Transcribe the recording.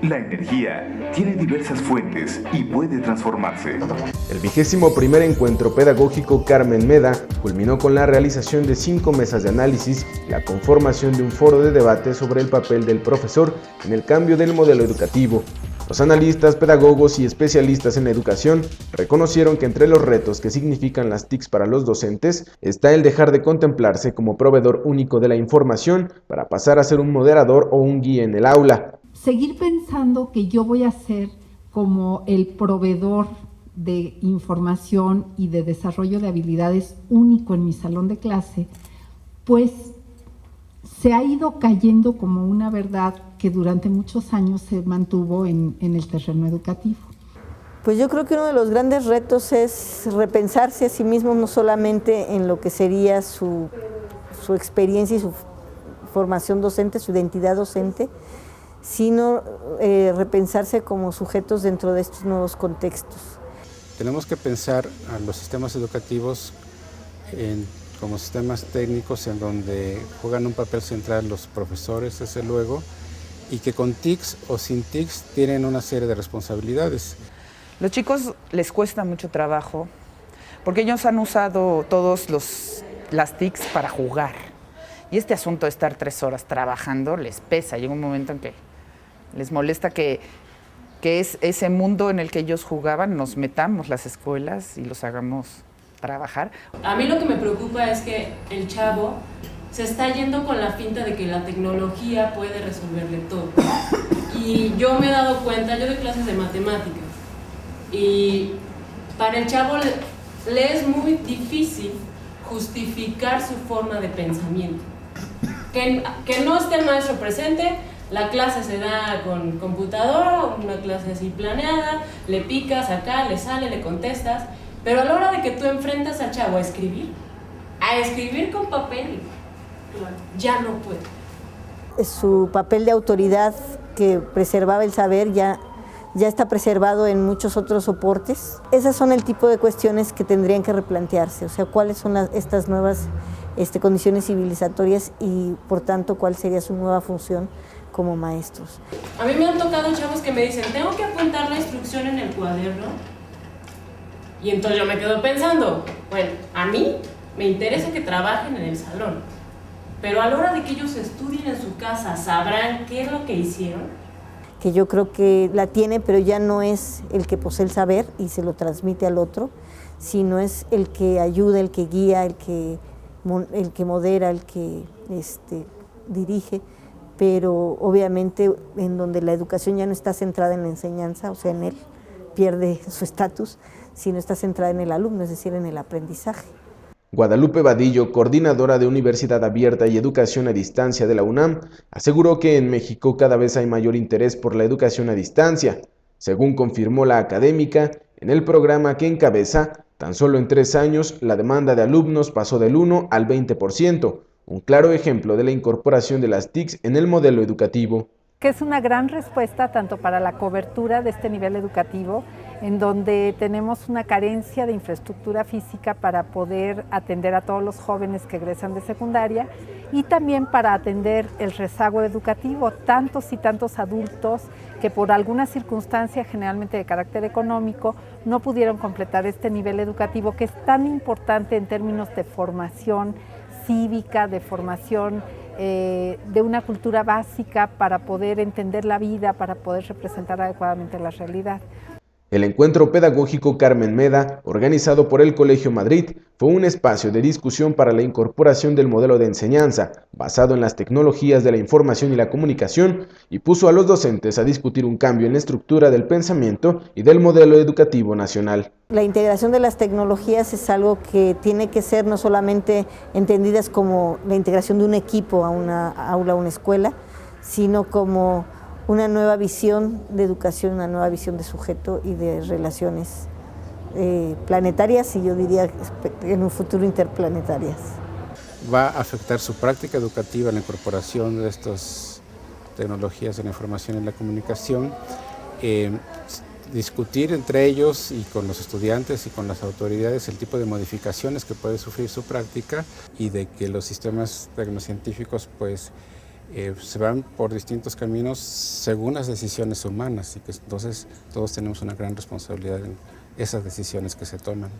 La energía tiene diversas fuentes y puede transformarse. El 21º Encuentro Pedagógico Carmen Meda culminó con la realización de 5 mesas de análisis y la conformación de un foro de debate sobre el papel del profesor en el cambio del modelo educativo. Los analistas, pedagogos y especialistas en educación reconocieron que entre los retos que significan las TICs para los docentes está el dejar de contemplarse como proveedor único de la información para pasar a ser un moderador o un guía en el aula. Seguir pensando que yo voy a ser como el proveedor de información y de desarrollo de habilidades único en mi salón de clase, pues se ha ido cayendo como una verdad que durante muchos años se mantuvo en el terreno educativo. Pues yo creo que uno de los grandes retos es repensarse a sí mismo, no solamente en lo que sería su experiencia y su formación docente, su identidad docente, sino repensarse como sujetos dentro de estos nuevos contextos. Tenemos que pensar a los sistemas educativos como sistemas técnicos en donde juegan un papel central los profesores, desde luego, y que con TICs o sin TICs tienen una serie de responsabilidades. Los chicos les cuesta mucho trabajo porque ellos han usado todos las TICs para jugar. Y este asunto de estar 3 horas trabajando les pesa. Llega un momento en que les molesta que es ese mundo en el que ellos jugaban, nos metamos las escuelas y los hagamos trabajar. A mí lo que me preocupa es que el chavo se está yendo con la finta de que la tecnología puede resolverle todo. Y yo me he dado cuenta, yo doy clases de matemáticas, y para el chavo le es muy difícil justificar su forma de pensamiento. Que no esté el maestro presente, la clase se da con computadora, una clase así planeada, le picas acá, le sale, le contestas, pero a la hora de que tú enfrentas al chavo a escribir con papel, ya no puede. Su papel de autoridad que preservaba el saber ya está preservado en muchos otros soportes. Esas son el tipo de cuestiones que tendrían que replantearse, o sea, cuáles son estas nuevas condiciones civilizatorias y, por tanto, cuál sería su nueva función como maestros. A mí me han tocado chavos que me dicen, tengo que apuntar la instrucción en el cuaderno, y entonces yo me quedo pensando, bueno, a mí me interesa que trabajen en el salón, pero a la hora de que ellos estudien en su casa, ¿sabrán qué es lo que hicieron? Que yo creo que la tiene, pero ya no es el que posee el saber y se lo transmite al otro, sino es el que ayuda, el que guía, el que modera, el que dirige, pero obviamente en donde la educación ya no está centrada en la enseñanza, o sea, en él, pierde su estatus, sino está centrada en el alumno, es decir, en el aprendizaje. Guadalupe Vadillo, coordinadora de Universidad Abierta y Educación a Distancia de la UNAM, aseguró que en México cada vez hay mayor interés por la educación a distancia. Según confirmó la académica, en el programa que encabeza, tan solo en 3 años la demanda de alumnos pasó del 1 al 20%, un claro ejemplo de la incorporación de las TICs en el modelo educativo. Que es una gran respuesta tanto para la cobertura de este nivel educativo, en donde tenemos una carencia de infraestructura física para poder atender a todos los jóvenes que egresan de secundaria, y también para atender el rezago educativo, tantos y tantos adultos que por alguna circunstancia, generalmente de carácter económico, no pudieron completar este nivel educativo que es tan importante en términos de formación cívica, de formación de una cultura básica para poder entender la vida, para poder representar adecuadamente la realidad. El Encuentro Pedagógico Carmen Meda, organizado por el Colegio Madrid, fue un espacio de discusión para la incorporación del modelo de enseñanza, basado en las tecnologías de la información y la comunicación, y puso a los docentes a discutir un cambio en la estructura del pensamiento y del modelo educativo nacional. La integración de las tecnologías es algo que tiene que ser no solamente entendidas como la integración de un equipo a una aula, a una escuela, sino como una nueva visión de educación, una nueva visión de sujeto y de relaciones planetarias, y yo diría en un futuro interplanetarias. Va a afectar su práctica educativa, la incorporación de estas tecnologías de la información y la comunicación. discutir entre ellos y con los estudiantes y con las autoridades el tipo de modificaciones que puede sufrir su práctica, y de que los sistemas tecnocientíficos pues se van por distintos caminos según las decisiones humanas, y que entonces todos tenemos una gran responsabilidad en esas decisiones que se toman.